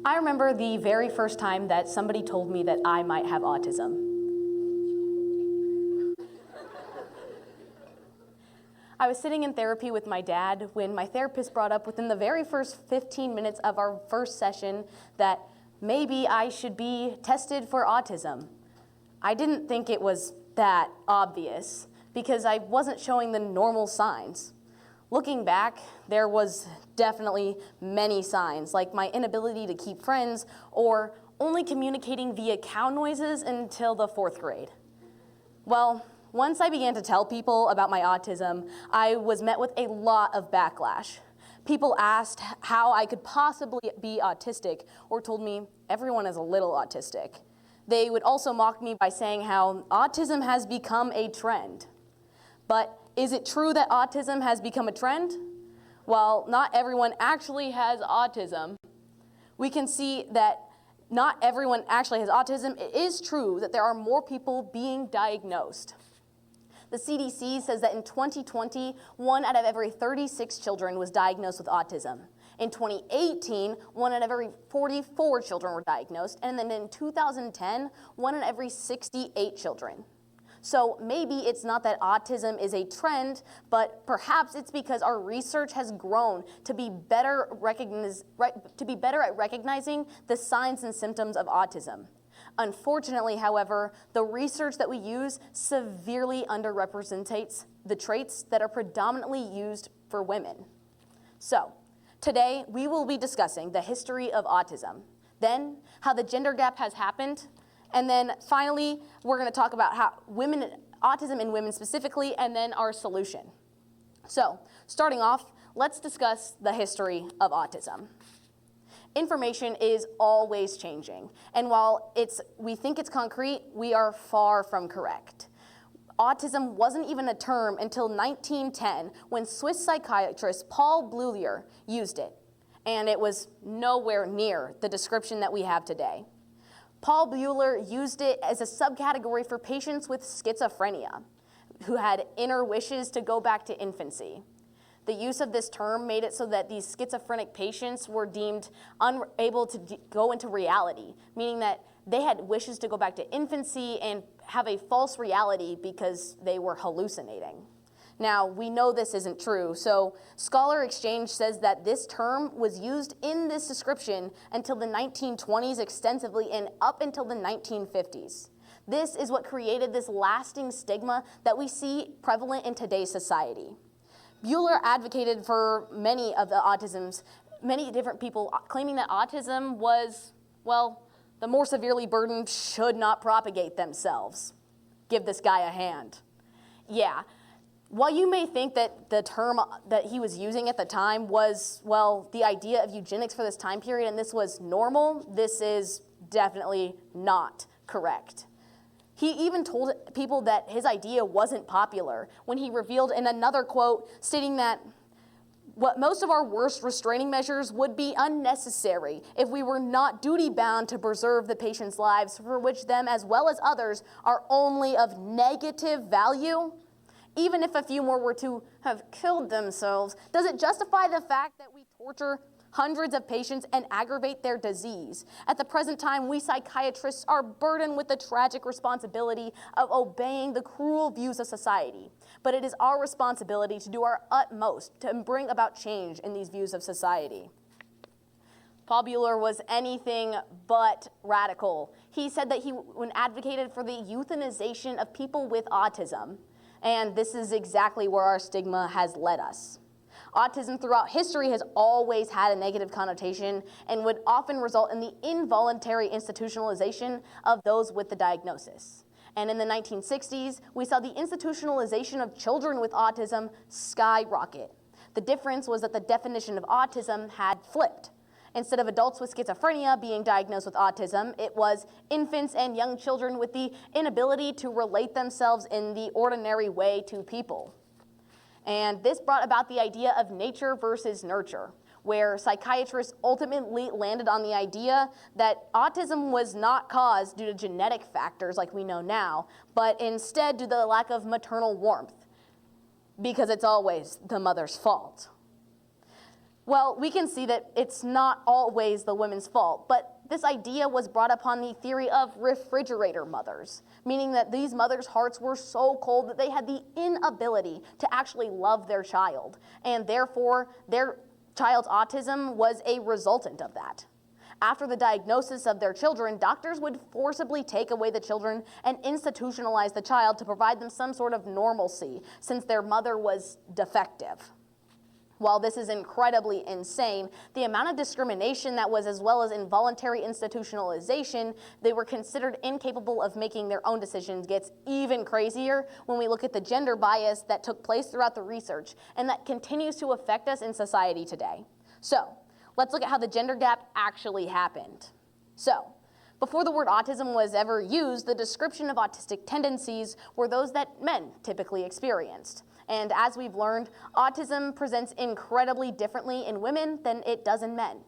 I remember the very first time that somebody told me that I might have autism. I was sitting in therapy with my dad when my therapist brought up within the very first 15 minutes of our first session that maybe I should be tested for autism. I didn't think it was that obvious because I wasn't showing the normal signs. Looking back, there was definitely many signs, like my inability to keep friends or only communicating via cow noises until the 4th grade. Well, once I began to tell people about my autism, I was met with a lot of backlash. People asked how I could possibly be autistic or told me everyone is a little autistic. They would also mock me by saying how autism has become a trend. But is it true that autism has become a trend? While not everyone actually has autism, we can see that not everyone actually has autism. It is true that there are more people being diagnosed. The CDC says that in 2020, 1 out of every 36 children was diagnosed with autism. In 2018, 1 out of every 44 children were diagnosed, and then in 2010, 1 in every 68 children. So maybe it's not that autism is a trend, but perhaps it's because our research has grown to be better at recognizing the signs and symptoms of autism. Unfortunately, however, the research that we use severely underrepresents the traits that are predominantly used for women. So, today we will be discussing the history of autism, then how the gender gap has happened, and then finally we're going to talk about how autism in women specifically, and then our solution. So, starting off, let's discuss the history of autism. Information is always changing, and while we think it's concrete, we are far from correct. Autism wasn't even a term until 1910 when Swiss psychiatrist Paul Bleuler used it, and it was nowhere near the description that we have today. Paul Bleuler used it as a subcategory for patients with schizophrenia who had inner wishes to go back to infancy. The use of this term made it so that these schizophrenic patients were deemed unable to go into reality, meaning that they had wishes to go back to infancy and have a false reality because they were hallucinating. Now, we know this isn't true, so Scholar Exchange says that this term was used in this description until the 1920s extensively and up until the 1950s. This is what created this lasting stigma that we see prevalent in today's society. Bleuler advocated for many different people, claiming that autism was, well, the more severely burdened should not propagate themselves. Give this guy a hand. Yeah, while you may think that the term that he was using at the time was, well, the idea of eugenics for this time period and this was normal, this is definitely not correct. He even told people that his idea wasn't popular when he revealed in another quote stating that most of our worst restraining measures would be unnecessary if we were not duty-bound to preserve the patient's lives, for which them as well as others are only of negative value. Even if a few more were to have killed themselves, does it justify the fact that we torture hundreds of patients and aggravate their disease? At the present time, we psychiatrists are burdened with the tragic responsibility of obeying the cruel views of society. But it is our responsibility to do our utmost to bring about change in these views of society. Paul Bleuler was anything but radical. He said that he advocated for the euthanization of people with autism. And this is exactly where our stigma has led us. Autism throughout history has always had a negative connotation and would often result in the involuntary institutionalization of those with the diagnosis. And in the 1960s, we saw the institutionalization of children with autism skyrocket. The difference was that the definition of autism had flipped. Instead of adults with schizophrenia being diagnosed with autism, it was infants and young children with the inability to relate themselves in the ordinary way to people. And this brought about the idea of nature versus nurture, where psychiatrists ultimately landed on the idea that autism was not caused due to genetic factors like we know now, but instead due to the lack of maternal warmth, because it's always the mother's fault. Well, we can see that it's not always the women's fault, but this idea was brought upon the theory of refrigerator mothers, meaning that these mothers' hearts were so cold that they had the inability to actually love their child, and therefore their child's autism was a resultant of that. After the diagnosis of their children, doctors would forcibly take away the children and institutionalize the child to provide them some sort of normalcy, since their mother was defective. While this is incredibly insane, the amount of discrimination that was, as well as involuntary institutionalization, they were considered incapable of making their own decisions, gets even crazier when we look at the gender bias that took place throughout the research and that continues to affect us in society today. So, let's look at how the gender gap actually happened. So, before the word autism was ever used, the description of autistic tendencies were those that men typically experienced. And as we've learned, autism presents incredibly differently in women than it does in men.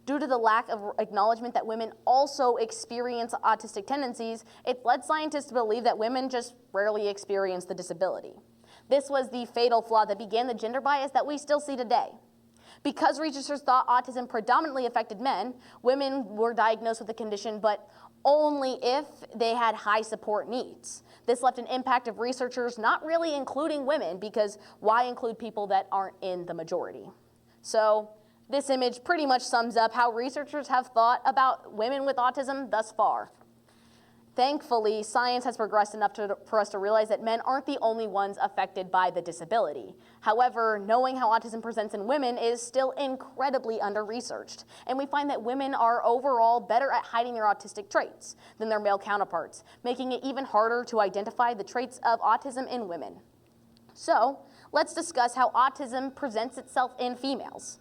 Due to the lack of acknowledgement that women also experience autistic tendencies, it led scientists to believe that women just rarely experience the disability. This was the fatal flaw that began the gender bias that we still see today. Because researchers thought autism predominantly affected men, women were diagnosed with the condition, but only if they had high support needs. This left an impact of researchers not really including women, because why include people that aren't in the majority? So this image pretty much sums up how researchers have thought about women with autism thus far. Thankfully, science has progressed enough for us to realize that men aren't the only ones affected by the disability. However, knowing how autism presents in women is still incredibly under-researched, and we find that women are overall better at hiding their autistic traits than their male counterparts, making it even harder to identify the traits of autism in women. So, let's discuss how autism presents itself in females.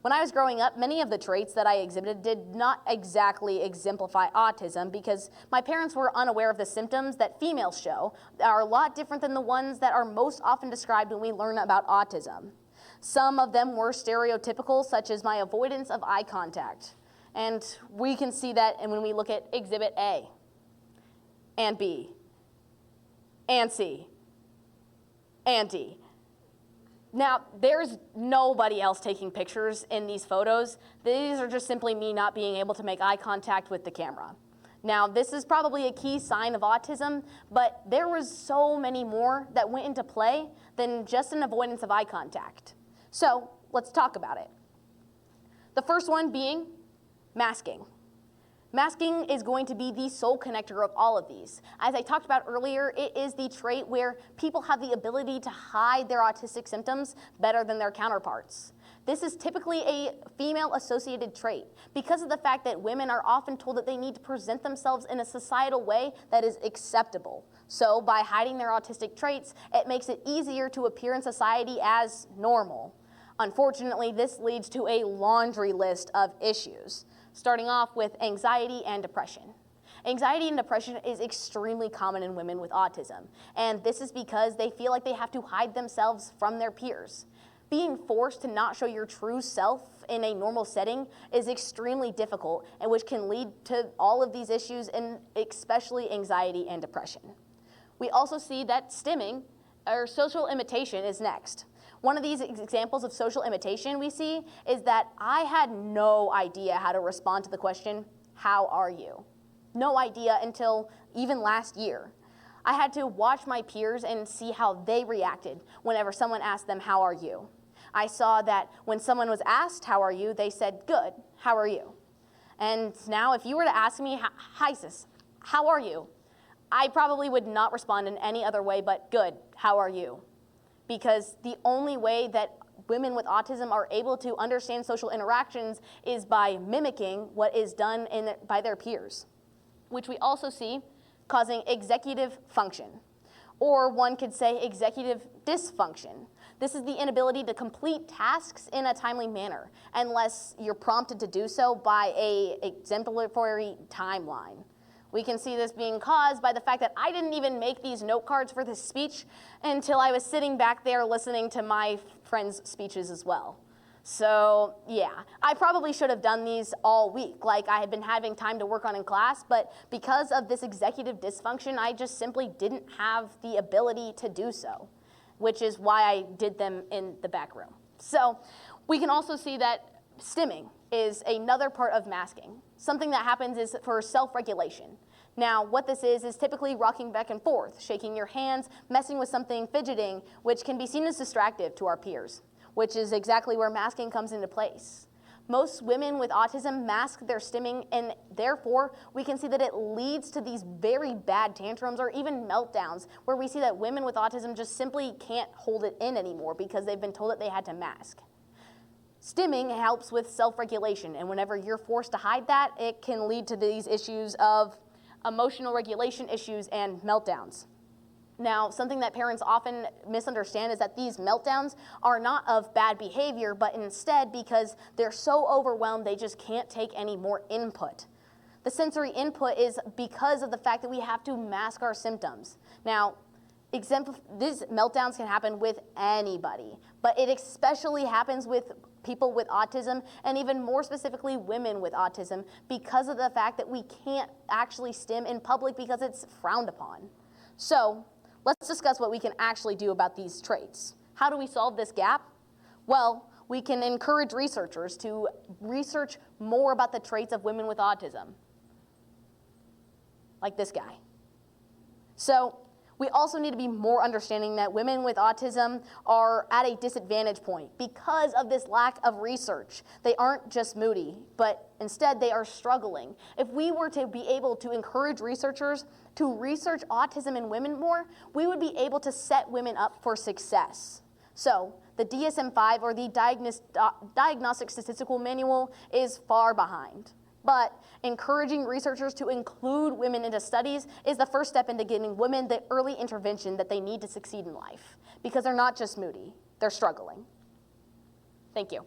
When I was growing up, many of the traits that I exhibited did not exactly exemplify autism because my parents were unaware of the symptoms that females show that are a lot different than the ones that are most often described when we learn about autism. Some of them were stereotypical, such as my avoidance of eye contact. And we can see that when we look at Exhibit A, and B, and C, and D. Now, there's nobody else taking pictures in these photos. These are just simply me not being able to make eye contact with the camera. Now, this is probably a key sign of autism, but there was so many more that went into play than just an avoidance of eye contact. So, let's talk about it. The first one being masking. Masking is going to be the sole connector of all of these. As I talked about earlier, it is the trait where people have the ability to hide their autistic symptoms better than their counterparts. This is typically a female-associated trait because of the fact that women are often told that they need to present themselves in a societal way that is acceptable. So by hiding their autistic traits, it makes it easier to appear in society as normal. Unfortunately, this leads to a laundry list of issues, starting off with anxiety and depression. Anxiety and depression is extremely common in women with autism, and this is because they feel like they have to hide themselves from their peers. Being forced to not show your true self in a normal setting is extremely difficult, and which can lead to all of these issues, and especially anxiety and depression. We also see that stimming, or social imitation, is next. One of these examples of social imitation we see is that I had no idea how to respond to the question, "How are you?" No idea until even last year. I had to watch my peers and see how they reacted whenever someone asked them, "How are you?" I saw that when someone was asked, "How are you?" they said, "Good, how are you?" And now if you were to ask me, "Hi sis, how are you?" I probably would not respond in any other way but, "Good, how are you?" Because the only way that women with autism are able to understand social interactions is by mimicking what is done by their peers, which we also see causing executive function, or one could say executive dysfunction. This is the inability to complete tasks in a timely manner unless you're prompted to do so by an exemplary timeline. We can see this being caused by the fact that I didn't even make these note cards for this speech until I was sitting back there listening to my friends' speeches as well. So yeah, I probably should have done these all week, like I had been having time to work on in class, but because of this executive dysfunction, I just simply didn't have the ability to do so, which is why I did them in the back room. So We can also see that stimming is another part of masking. Something that happens is for self-regulation. Now, what this is typically rocking back and forth, shaking your hands, messing with something, fidgeting, which can be seen as distractive to our peers, which is exactly where masking comes into place. Most women with autism mask their stimming, and therefore, we can see that it leads to these very bad tantrums or even meltdowns, where we see that women with autism just simply can't hold it in anymore because they've been told that they had to mask. Stimming helps with self-regulation, and whenever you're forced to hide that, it can lead to these issues of emotional regulation issues and meltdowns. Now, something that parents often misunderstand is that these meltdowns are not of bad behavior, but instead because they're so overwhelmed they just can't take any more input. The sensory input is because of the fact that we have to mask our symptoms. Now, these meltdowns can happen with anybody, but it especially happens with people with autism, and even more specifically women with autism, because of the fact that we can't actually stim in public because it's frowned upon. So let's discuss what we can actually do about these traits. How do we solve this gap? Well, we can encourage researchers to research more about the traits of women with autism, like this guy. So we also need to be more understanding that women with autism are at a disadvantage point because of this lack of research. They aren't just moody, but instead they are struggling. If we were to be able to encourage researchers to research autism in women more, we would be able to set women up for success. So the DSM-5, or the Diagnostic Statistical Manual, is far behind. But encouraging researchers to include women into studies is the first step into getting women the early intervention that they need to succeed in life, because they're not just moody, they're struggling. Thank you.